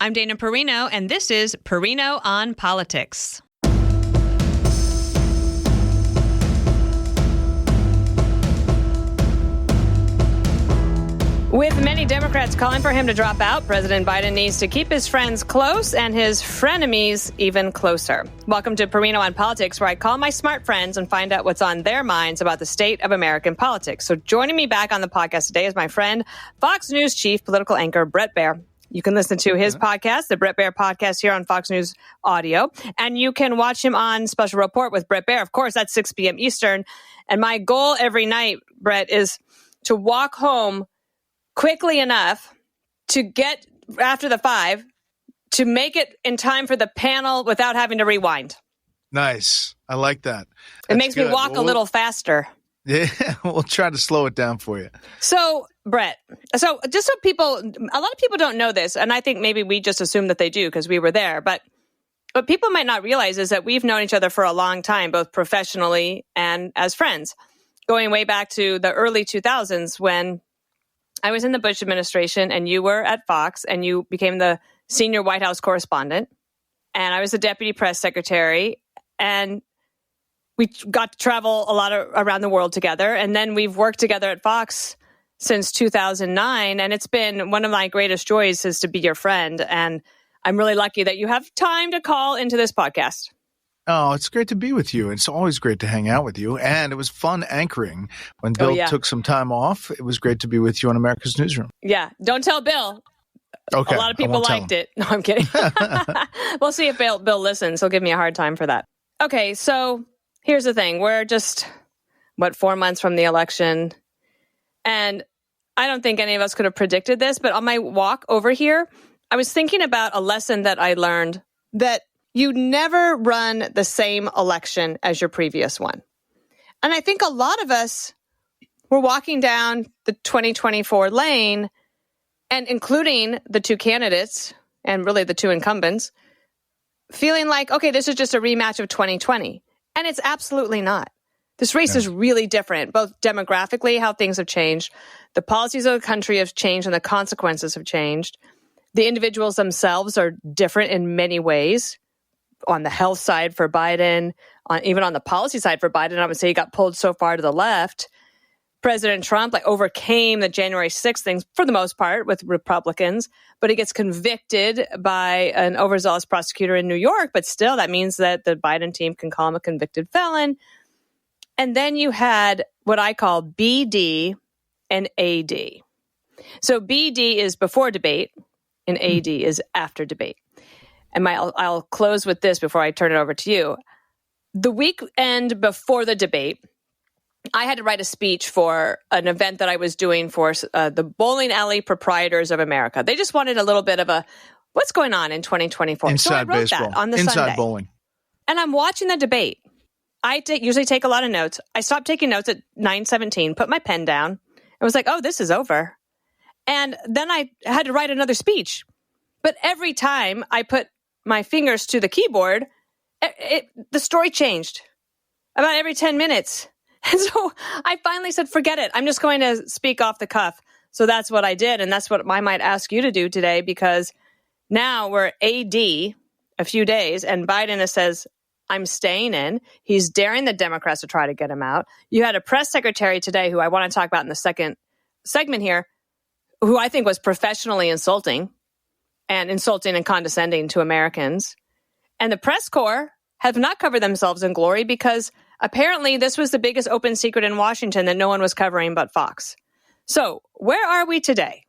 I'm Dana Perino, and this is Perino on Politics. With many Democrats calling for him to drop out, President Biden needs to keep his friends close and his frenemies even closer. Welcome to Perino on Politics, where I call my smart friends and find out what's on their minds about the state of American politics. So joining me back on the podcast today is my friend, Fox News chief political anchor Bret Baier. You can listen to his podcast, the Bret Baier Podcast, here on Fox News Audio. And you can watch him on Special Report with Bret Baier. Of course, that's 6 p.m. Eastern. And my goal every night, Bret, is to walk home quickly enough to get after the 5 to make it in time for the panel without having to rewind. Nice. I like that. It makes me walk a little faster. Yeah, we'll try to slow it down for you. So, Bret, just so people, a lot of people don't know this, and I think maybe we just assume that they do because we were there, but what people might not realize is that we've known each other for a long time, both professionally and as friends, going way back to the early 2000s when I was in the Bush administration and you were at Fox and you became the senior White House correspondent and I was the deputy press secretary and we got to travel a lot around the world together. And then we've worked together at Fox since 2009. And it's been one of my greatest joys is to be your friend. And I'm really lucky that you have time to call into this podcast. Oh, it's great to be with you. It's always great to hang out with you. And it was fun anchoring when Bill took some time off. It was great to be with you on America's Newsroom. Yeah. Don't tell Bill. Okay. A lot of people liked it. No, I'm kidding. We'll see if Bill listens. He'll give me a hard time for that. Okay. So here's the thing. We're just, 4 months from the election. And I don't think any of us could have predicted this. But on my walk over here, I was thinking about a lesson that I learned that you never run the same election as your previous one. And I think a lot of us were walking down the 2024 lane, and including the two candidates and really the two incumbents, feeling like, okay, this is just a rematch of 2020. And it's absolutely not. This race is really different, both demographically, how things have changed, the policies of the country have changed, and the consequences have changed. The individuals themselves are different in many ways. On the health side for Biden, even on the policy side for Biden, I would say he got pulled so far to the left. President Trump overcame the January 6th things for the most part with Republicans, but he gets convicted by an overzealous prosecutor in New York. But still, that means that the Biden team can call him a convicted felon. And then you had what I call BD and AD. So BD is before debate and AD is after debate. And I'll close with this before I turn it over to you. The weekend before the debate, I had to write a speech for an event that I was doing for the Bowling Alley Proprietors of America. They just wanted a little bit of a, what's going on in 2024? Inside so I wrote baseball. That on the Inside Sunday. bowling. And I'm watching the debate. I usually take a lot of notes. I stopped taking notes at 9:17, put my pen down, and was like, oh, this is over. And then I had to write another speech. But every time I put my fingers to the keyboard, the story changed about every 10 minutes. And so I finally said, forget it. I'm just going to speak off the cuff. So that's what I did. And that's what I might ask you to do today, because now we're AD a few days and Biden says, I'm staying in. He's daring the Democrats to try to get him out. You had a press secretary today who I want to talk about in the second segment here, who I think was professionally insulting and condescending to Americans. And the press corps have not covered themselves in glory because apparently this was the biggest open secret in Washington that no one was covering but Fox. So where are we today?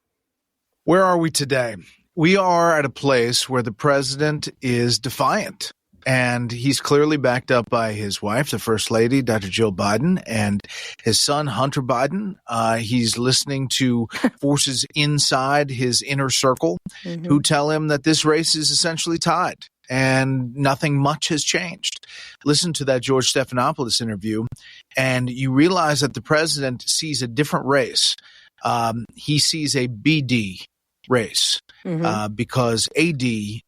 Where are we today? We are at a place where the president is defiant. And he's clearly backed up by his wife, the First Lady, Dr. Jill Biden, and his son, Hunter Biden. He's listening to forces inside his inner circle who tell him that this race is essentially tied and nothing much has changed. Listen to that George Stephanopoulos interview, and you realize that the president sees a different race. He sees a BD race because AD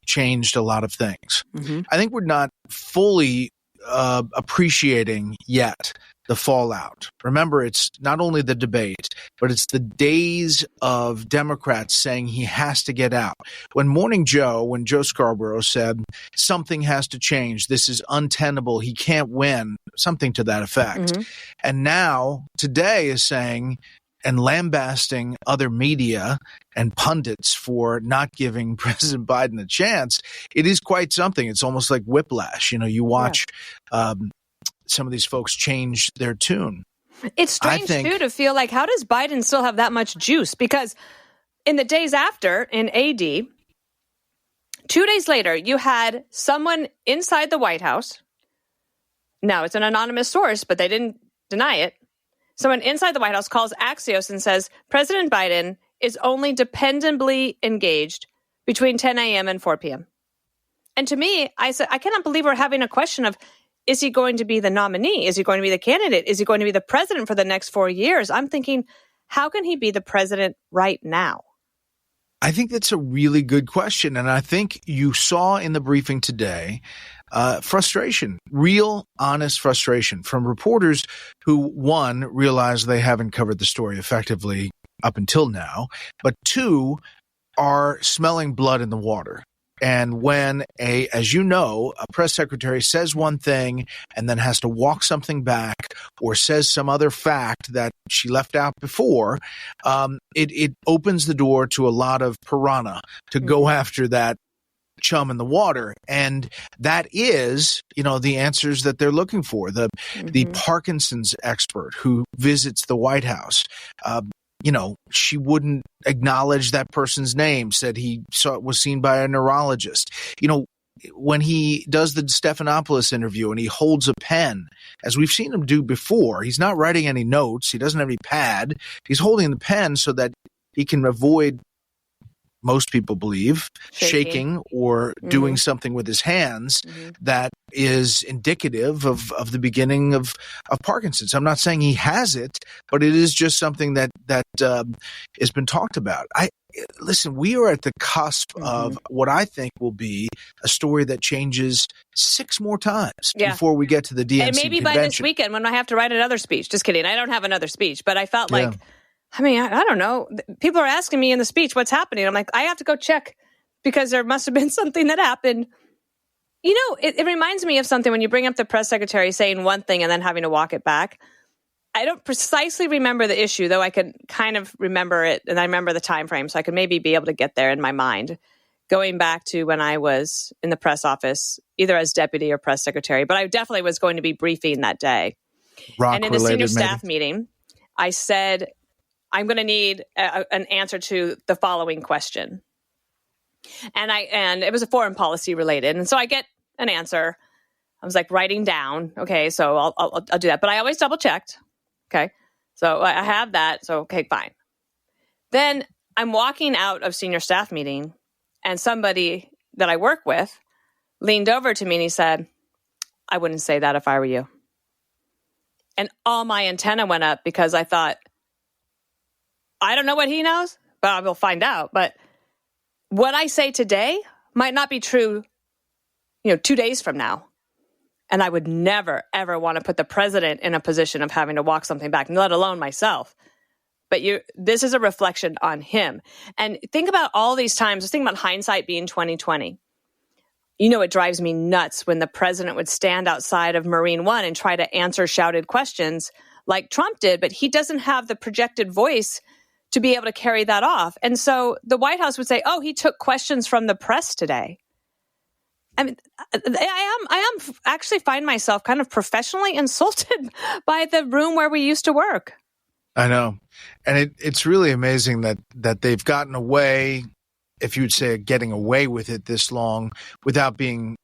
changed a lot of things. I think we're not fully appreciating yet the fallout. Remember, it's not only the debate, but it's the days of Democrats saying he has to get out. When Joe Scarborough said something has to change, this is untenable, he can't win, something to that effect. Mm-hmm. And now today is saying and lambasting other media and pundits for not giving President Biden a chance. It is quite something. It's almost like whiplash. You watch some of these folks change their tune. It's strange, too, to feel like, how does Biden still have that much juice? Because in the days after, in AD, 2 days later, you had someone inside the White House. Now, it's an anonymous source, but they didn't deny it. Someone inside the White House calls Axios and says, President Biden is only dependably engaged between 10 a.m. and 4 p.m. And to me, I said, I cannot believe we're having a question of, is he going to be the nominee? Is he going to be the candidate? Is he going to be the president for the next 4 years? I'm thinking, how can he be the president right now? I think that's a really good question. And I think you saw in the briefing today frustration, real, honest frustration from reporters who, one, realize they haven't covered the story effectively up until now, but two, are smelling blood in the water. And when as you know, a press secretary says one thing and then has to walk something back or says some other fact that she left out before, it opens the door to a lot of piranha to go after that chum in the water. And that is, the answers that they're looking for. The Parkinson's expert who visits the White House, she wouldn't acknowledge that person's name, said was seen by a neurologist. When he does the Stephanopoulos interview and he holds a pen, as we've seen him do before, he's not writing any notes. He doesn't have any pad. He's holding the pen so that he can avoid, most people believe, shaking or doing something with his hands that is indicative of the beginning of Parkinson's. I'm not saying he has it, but it is just something that has been talked about. Listen, we are at the cusp of what I think will be a story that changes 6 more times before we get to the DNC and maybe convention. By this weekend when I have to write another speech. Just kidding. I don't have another speech, but I felt like, I don't know. People are asking me in the speech what's happening. I'm like, I have to go check because there must have been something that happened. It reminds me of something when you bring up the press secretary saying one thing and then having to walk it back. I don't precisely remember the issue, though I could kind of remember it, and I remember the time frame, so I could maybe be able to get there in my mind, going back to when I was in the press office, either as deputy or press secretary. But I definitely was going to be briefing that day. And in the senior staff meeting, I said, I'm going to need an answer to the following question. And it was a foreign policy related. And so I get an answer. I was like writing down. Okay, so I'll do that. But I always double checked. Okay, so I have that. So, okay, fine. Then I'm walking out of senior staff meeting and somebody that I work with leaned over to me and he said, I wouldn't say that if I were you. And all my antenna went up because I thought, I don't know what he knows, but I will find out. But what I say today might not be true, 2 days from now. And I would never, ever want to put the president in a position of having to walk something back, let alone myself. But this is a reflection on him. And think about all these times. Just think about hindsight being 2020. It drives me nuts when the president would stand outside of Marine One and try to answer shouted questions like Trump did, but he doesn't have the projected voice to be able to carry that off. And so the White House would say, oh, he took questions from the press today. I mean, I am actually find myself kind of professionally insulted by the room where we used to work. I know. And it's really amazing that they've gotten away, if you would say getting away with it this long without being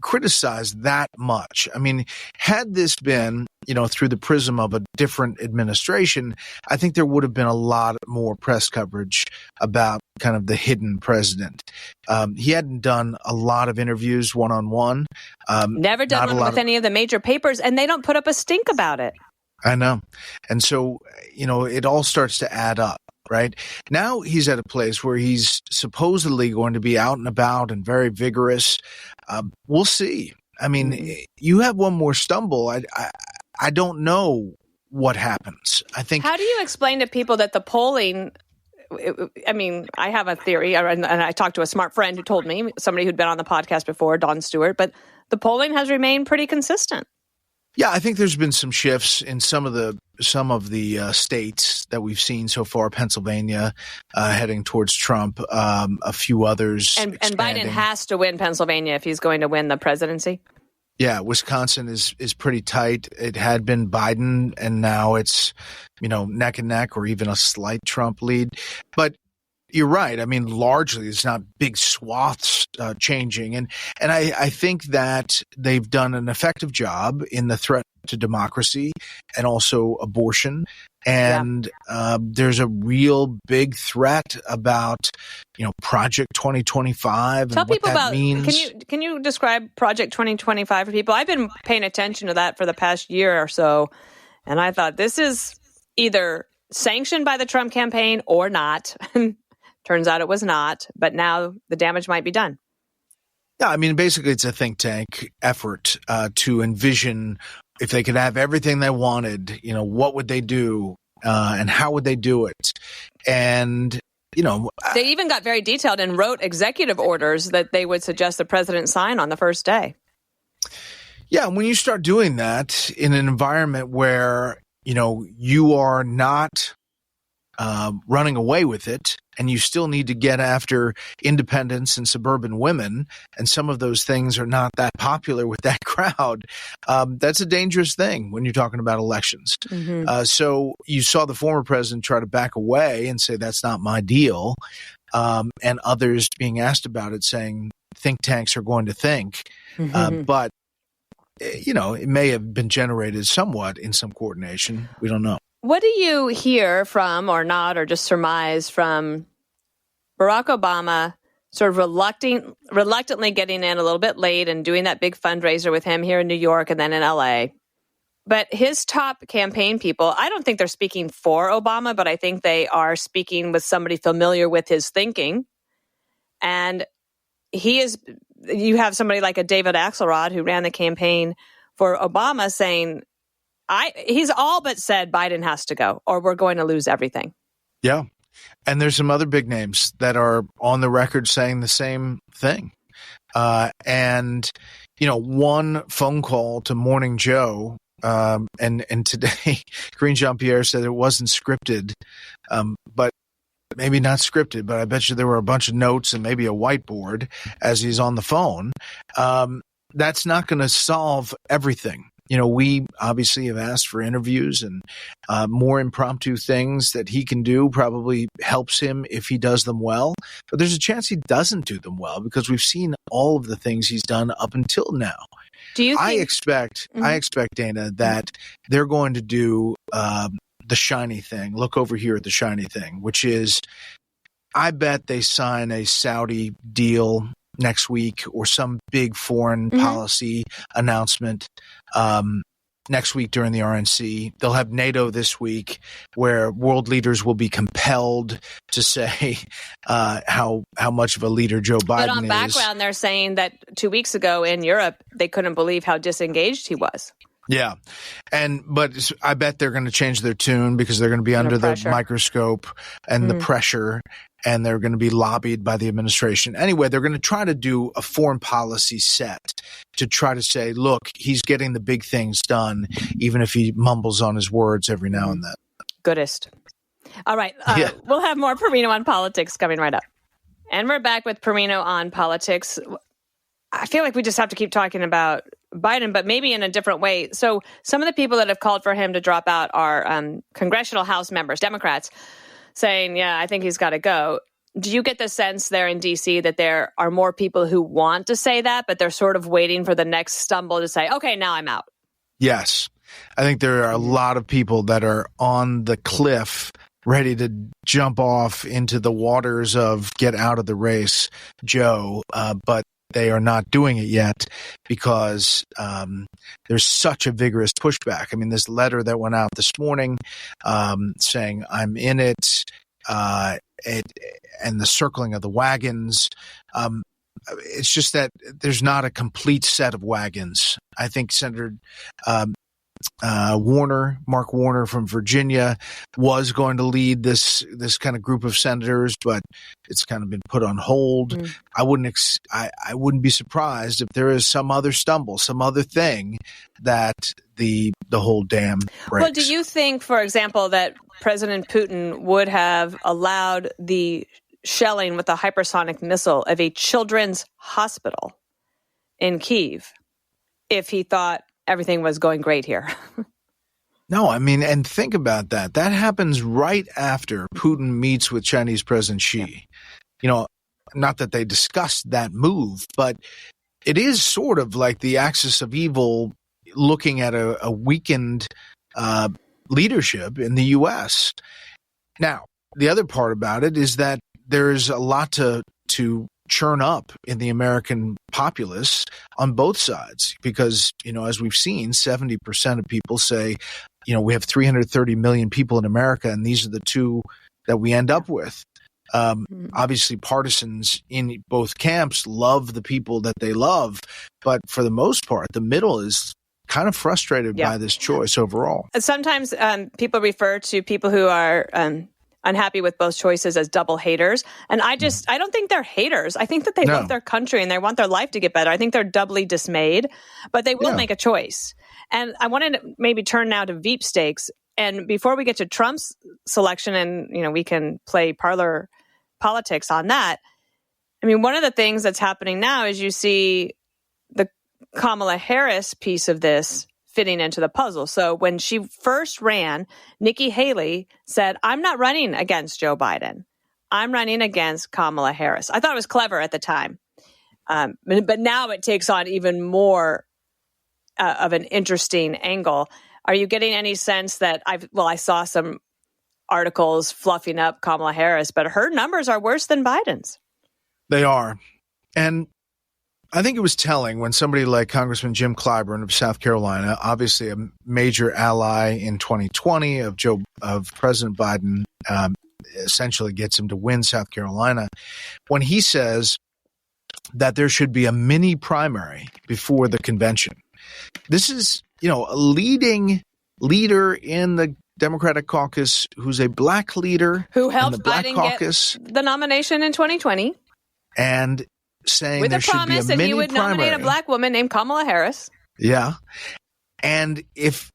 criticized that much. I mean, had this been, through the prism of a different administration, I think there would have been a lot more press coverage about kind of the hidden president. He hadn't done a lot of interviews one-on-one. Never done one with any of the major papers, and they don't put up a stink about it. I know. And so, it all starts to add up. Right now, he's at a place where he's supposedly going to be out and about and very vigorous. We'll see. I mean, you have one more stumble. I don't know what happens. I think. How do you explain to people that the polling? I mean, I have a theory, and I talked to a smart friend who told me, somebody who'd been on the podcast before, Dawn Stewart, but the polling has remained pretty consistent. Yeah, I think there's been some shifts in some of the states that we've seen so far. Pennsylvania heading towards Trump, a few others. And Biden has to win Pennsylvania if he's going to win the presidency. Yeah, Wisconsin is pretty tight. It had been Biden, and now it's, neck and neck or even a slight Trump lead. But you're right. I mean, largely it's not big swaths changing. And I think that they've done an effective job in the threat to democracy and also abortion. And there's a real big threat about, Project 2025 Tell and what people that about, means. Can you describe Project 2025 for people? I've been paying attention to that for the past year or so. And I thought this is either sanctioned by the Trump campaign or not. Turns out it was not, but now the damage might be done. Yeah, I mean, basically it's a think tank effort to envision if they could have everything they wanted, what would they do and how would they do it? And, they even got very detailed and wrote executive orders that they would suggest the president sign on the first day. Yeah, when you start doing that in an environment where, you are not running away with it, and you still need to get after independents and suburban women, and some of those things are not that popular with that crowd, that's a dangerous thing when you're talking about elections. Mm-hmm. So you saw the former president try to back away and say, that's not my deal, and others being asked about it saying, think tanks are going to think. Mm-hmm. But, it may have been generated somewhat in some coordination. We don't know. What do you hear from, or not, or just surmise from Barack Obama sort of reluctantly getting in a little bit late and doing that big fundraiser with him here in New York and then in LA? But his top campaign people, I don't think they're speaking for Obama, but I think they are speaking with somebody familiar with his thinking. And you have somebody like a David Axelrod who ran the campaign for Obama saying, he's all but said Biden has to go or we're going to lose everything. Yeah. And there's some other big names that are on the record saying the same thing. And, one phone call to Morning Joe, and today Karine Jean-Pierre said it wasn't scripted, but maybe not scripted, but I bet you there were a bunch of notes and maybe a whiteboard as he's on the phone. That's not going to solve everything. We obviously have asked for interviews and more impromptu things that he can do probably helps him if he does them well. But there's a chance he doesn't do them well because we've seen all of the things he's done up until now. Do you think- I expect, Dana, that they're going to do the shiny thing. Look over here at the shiny thing, which is I bet they sign a Saudi deal next week or some big foreign policy announcement next week during the RNC. They'll have NATO this week where world leaders will be compelled to say how much of a leader Joe Biden is. But on background, they're saying that 2 weeks ago in Europe, they couldn't believe how disengaged he was. Yeah. But I bet they're going to change their tune because they're going to be under the microscope and the pressure, and they're going to be lobbied by the administration. Anyway, they're going to try to do a foreign policy set to try to say, look, he's getting the big things done, even if he mumbles on his words every now and then. Goodest. All right. We'll have more Perino on politics coming right up. And we're back with Perino on politics. I feel like we just have to keep talking about Biden, but maybe in a different way. So some of the people that have called for him to drop out are congressional House members, Democrats, saying, yeah, I think he's got to go. Do you get the sense there in D.C. that there are more people who want to say that, but they're sort of waiting for the next stumble to say, okay, now I'm out? Yes. I think there are a lot of people that are on the cliff ready to jump off into the waters of get out of the race, Joe, but they are not doing it yet because there's such a vigorous pushback. I mean, this letter that went out this morning saying I'm in it, and the circling of the wagons. It's just that there's not a complete set of wagons. I think Senator Mark Warner from Virginia, was going to lead this kind of group of senators, but it's kind of been put on hold. I wouldn't be surprised if there is some other stumble, some other thing that the whole dam breaks. Well, do you think, for example, that President Putin would have allowed the shelling with a hypersonic missile of a children's hospital in Kyiv if he thought everything was going great here? No, I mean, and think about that. That happens right after Putin meets with Chinese President Xi. Not that they discussed that move, but it is sort of like the axis of evil looking at a weakened leadership in the U.S. Now, the other part about it is that there's a lot to churn up in the American populace on both sides because, as we've seen, 70% of people say, we have 330 million people in America, and these are the two that we end up with. Obviously, partisans in both camps love the people that they love, but for the most part, the middle is kind of frustrated by this choice overall. Sometimes people refer to people who are unhappy with both choices as double haters. And I don't think they're haters. I think that they love their country and they want their life to get better. I think they're doubly dismayed, but they will make a choice. And I wanted to maybe turn now to veepstakes. And before we get to Trump's selection and, we can play parlor politics on that. I mean, one of the things that's happening now is you see the Kamala Harris piece of this fitting into the puzzle. So when she first ran, Nikki Haley said, I'm not running against Joe Biden. I'm running against Kamala Harris. I thought it was clever at the time. But now it takes on even more of an interesting angle. Are you getting any sense that I saw some articles fluffing up Kamala Harris, but her numbers are worse than Biden's. They are. And I think it was telling when somebody like Congressman Jim Clyburn of South Carolina, obviously a major ally in 2020 of President Biden, essentially gets him to win South Carolina, when he says that there should be a mini primary before the convention. This is, a leading leader in the Democratic caucus who's a black leader who helped in the black Biden caucus, get the nomination in 2020. And saying with there should be a promise that he would primary. nominate a black woman named Kamala Harris. Yeah. And if,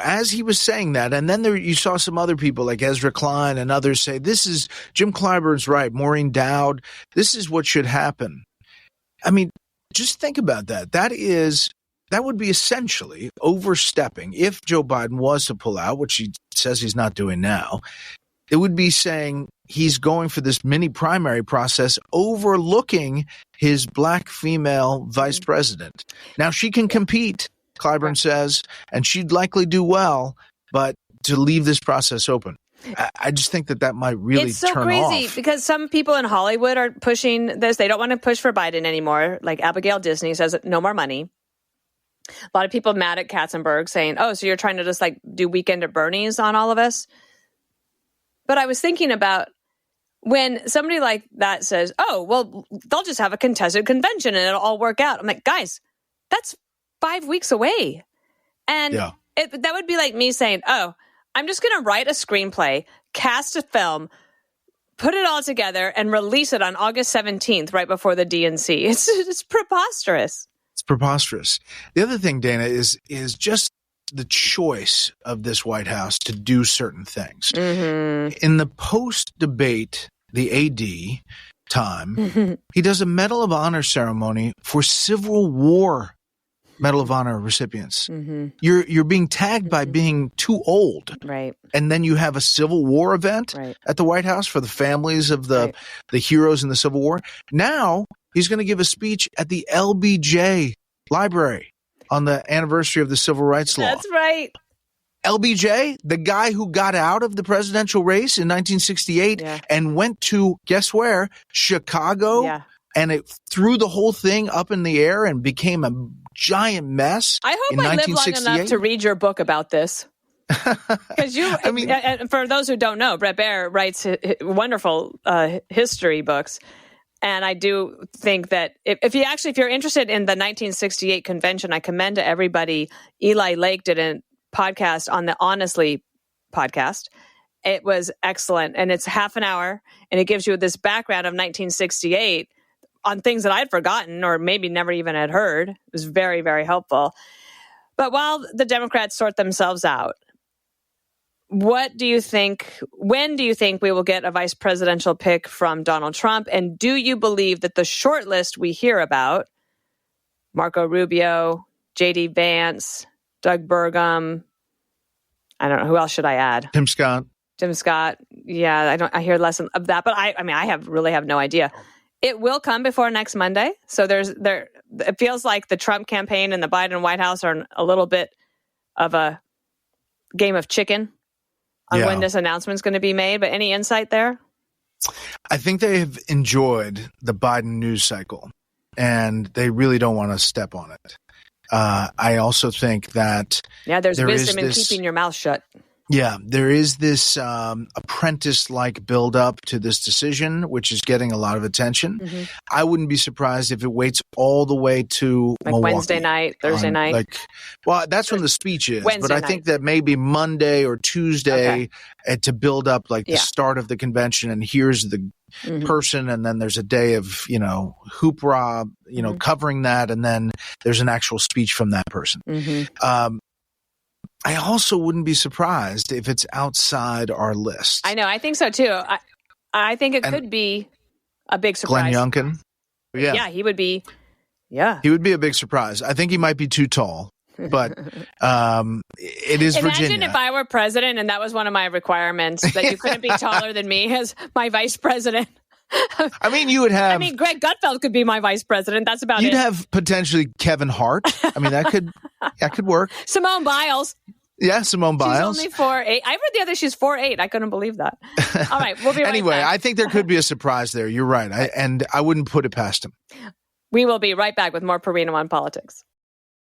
as he was saying that, and then you saw some other people like Ezra Klein and others say, this is Jim Clyburn's right, Maureen Dowd, this is what should happen. I mean, just think about that. That would be essentially overstepping if Joe Biden was to pull out, which he says he's not doing now. It would be saying he's going for this mini primary process, overlooking his black female vice president. Now, she can compete, Clyburn says, and she'd likely do well, but to leave this process open, I just think that might really it's so turn crazy off. Because some people in Hollywood are pushing this. They don't want to push for Biden anymore. Like Abigail Disney says, no more money. A lot of people mad at Katzenberg saying, oh, so you're trying to just do Weekend at Bernie's on all of us? But I was thinking about when somebody like that says, oh, well, they'll just have a contested convention and it'll all work out. I'm like, guys, that's 5 weeks away. And that would be like me saying, oh, I'm just going to write a screenplay, cast a film, put it all together and release it on August 17th, right before the DNC. It's preposterous. It's preposterous. The other thing, Dana, is just the choice of this White House to do certain things. Mm-hmm. In the post-debate, the AD time, he does a Medal of Honor ceremony for Civil War Medal of Honor recipients. Mm-hmm. You're being tagged by being too old. Right. And then you have a Civil War event at the White House for the families of the heroes in the Civil War. Now he's going to give a speech at the LBJ Library on the anniversary of the Civil Rights Law. That's right. LBJ, the guy who got out of the presidential race in 1968 and went to, guess where? Chicago. Yeah. And it threw the whole thing up in the air and became a giant mess. I hope I live long enough to read your book about this. Because for those who don't know, Bret Baier writes wonderful history books. And I do think that if you're interested in the 1968 convention, I commend to everybody. Eli Lake did a podcast on the Honestly podcast. It was excellent. And it's half an hour, and it gives you this background of 1968 on things that I'd forgotten or maybe never even had heard. It was very, very helpful. But while the Democrats sort themselves out, when do you think we will get a vice presidential pick from Donald Trump? And do you believe that the short list we hear about, Marco Rubio, J.D. Vance, Doug Burgum, I don't know, who else should I add? Tim Scott. Yeah, I hear less of that, but I really have no idea. It will come before next Monday. So it feels like the Trump campaign and the Biden White House are a little bit of a game of chicken on when this announcement is going to be made. But any insight there? I think they have enjoyed the Biden news cycle, and they really don't want to step on it. I also think that there's wisdom in keeping your mouth shut. Yeah, there is this apprentice-like build-up to this decision, which is getting a lot of attention. Mm-hmm. I wouldn't be surprised if it waits all the way to Milwaukee, Wednesday night, Thursday night. That's when the speech is. Wednesday but I think that maybe Monday or Tuesday to build up the start of the convention, and here's the person, and then there's a day of hoopla, covering that, and then there's an actual speech from that person. Mm-hmm. I also wouldn't be surprised if it's outside our list. I know. I think so, too. I think it could be a big surprise. Glenn Youngkin? Yeah, he would be. Yeah. He would be a big surprise. I think he might be too tall, but it is Virginia. Imagine if I were president and that was one of my requirements, that you couldn't be taller than me as my vice president. I mean, you would have... Greg Gutfeld could be my vice president. That's about it. You'd have potentially Kevin Hart. I mean, that could work. Simone Biles. Yeah, Simone Biles. She's only 4'8". I read the other she's 4'8". I couldn't believe that. All right, we'll be right anyway, back. I think there could be a surprise there. You're right. I wouldn't put it past him. We will be right back with more Perino on Politics.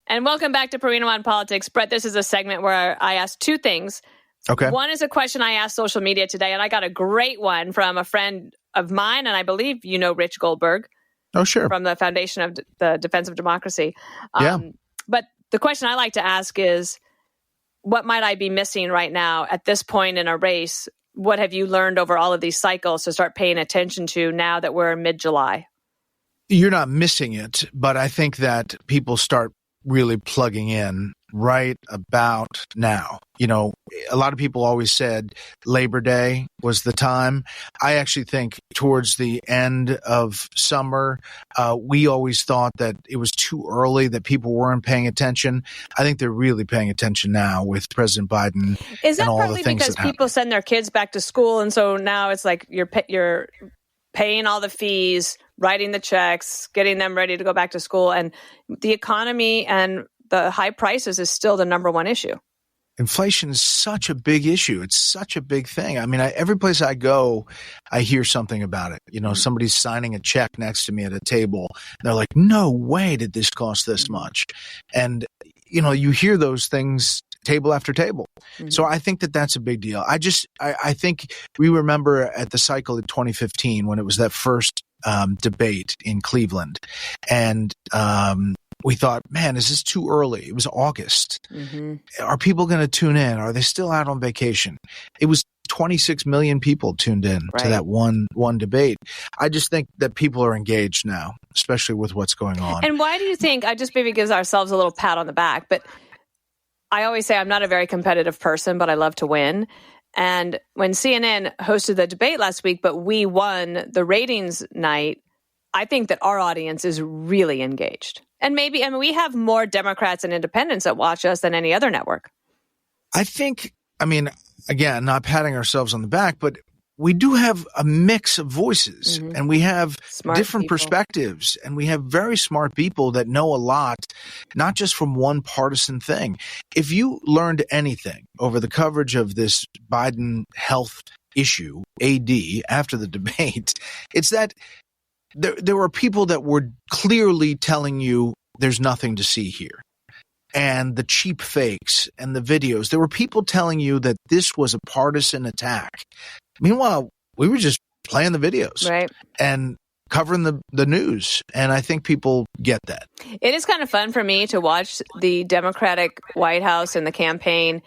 And welcome back to Perino on Politics. Brett, this is a segment where I ask two things. Okay. One is a question I asked social media today, and I got a great one from a friend of mine, and I believe you know Rich Goldberg. Oh, sure. From the Foundation of the Defense of Democracy. Yeah. But the question I like to ask is, what might I be missing right now at this point in a race? What have you learned over all of these cycles to start paying attention to now that we're in mid-July? You're not missing it, but I think that people start really plugging in right about now. A lot of people always said Labor Day was the time. I actually think towards the end of summer, we always thought that it was too early, that people weren't paying attention. I think they're really paying attention now with President Biden. Is that and all partly the things because that people send their kids back to school, and so now it's like you're paying all the fees, writing the checks, getting them ready to go back to school, and the economy and the high prices is still the number one issue? Inflation is such a big issue. It's such a big thing. I mean, every place I go, I hear something about it. Somebody's signing a check next to me at a table. They're like, no way did this cost this much. And, you hear those things table after table. Mm-hmm. So I think that that's a big deal. I think we remember at the cycle in 2015 when it was that first debate in Cleveland. And, we thought, man, is this too early? It was August. Mm-hmm. Are people going to tune in? Are they still out on vacation? It was 26 million people tuned in to that one debate. I just think that people are engaged now, especially with what's going on. And why do you think, I just maybe gives ourselves a little pat on the back, but I always say I'm not a very competitive person, but I love to win. And when CNN hosted the debate last week, but we won the ratings night, I think that our audience is really engaged. And we have more Democrats and independents that watch us than any other network. I think, again, not patting ourselves on the back, but we do have a mix of voices, and we have different perspectives, and we have very smart people that know a lot, not just from one partisan thing. If you learned anything over the coverage of this Biden health issue, AD, after the debate, it's that there were people that were clearly telling you there's nothing to see here. And the cheap fakes and the videos, there were people telling you that this was a partisan attack. Meanwhile, we were just playing the videos. Right. And covering the news. And I think people get that. It is kind of fun for me to watch the Democratic White House and the campaign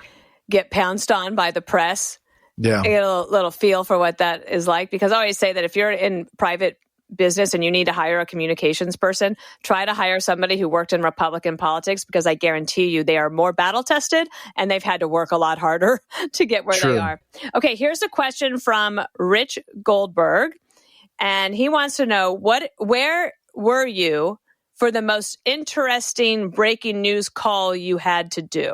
get pounced on by the press. Yeah. I get a little feel for what that is like, because I always say that if you're in private business and you need to hire a communications person, try to hire somebody who worked in Republican politics, because I guarantee you they are more battle tested and they've had to work a lot harder to get where True. they are. Okay, here's a question from Rich Goldberg, and he wants to know where were you for the most interesting breaking news call you had to do?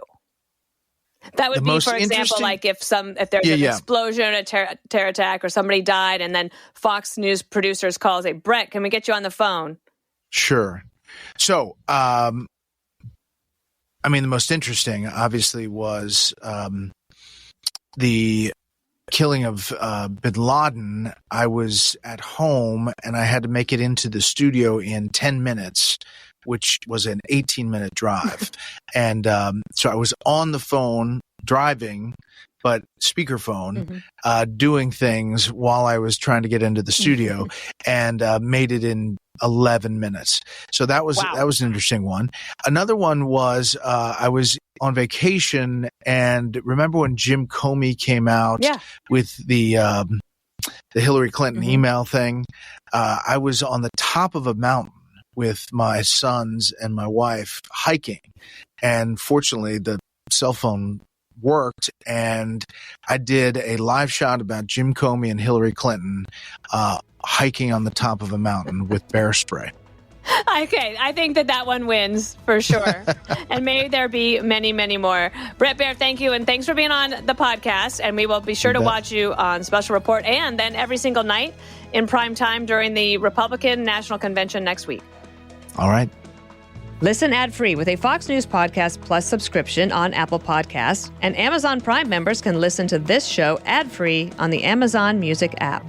That would be, for example, like if there's an explosion, a terror attack, or somebody died, and then Fox News producers call and say, Bret, can we get you on the phone? Sure. So, the most interesting, obviously, was the killing of bin Laden. I was at home, and I had to make it into the studio in 10 minutes, which was an 18-minute drive. And so I was on the phone driving, but speakerphone, doing things while I was trying to get into the studio, and made it in 11 minutes. So that was an interesting one. Another one was I was on vacation, and remember when Jim Comey came out with the Hillary Clinton email thing? I was on the top of a mountain with my sons and my wife hiking, and fortunately the cell phone worked, and I did a live shot about Jim Comey and Hillary Clinton hiking on the top of a mountain with bear spray. Okay, I think that one wins for sure. And may there be many, many more. Bret Baier, thank you, and thanks for being on the podcast. And we will be sure to watch you on Special Report, and then every single night in prime time during the Republican National Convention next week. All right. Listen ad-free with a Fox News Podcast Plus subscription on Apple Podcasts, and Amazon Prime members can listen to this show ad-free on the Amazon Music app.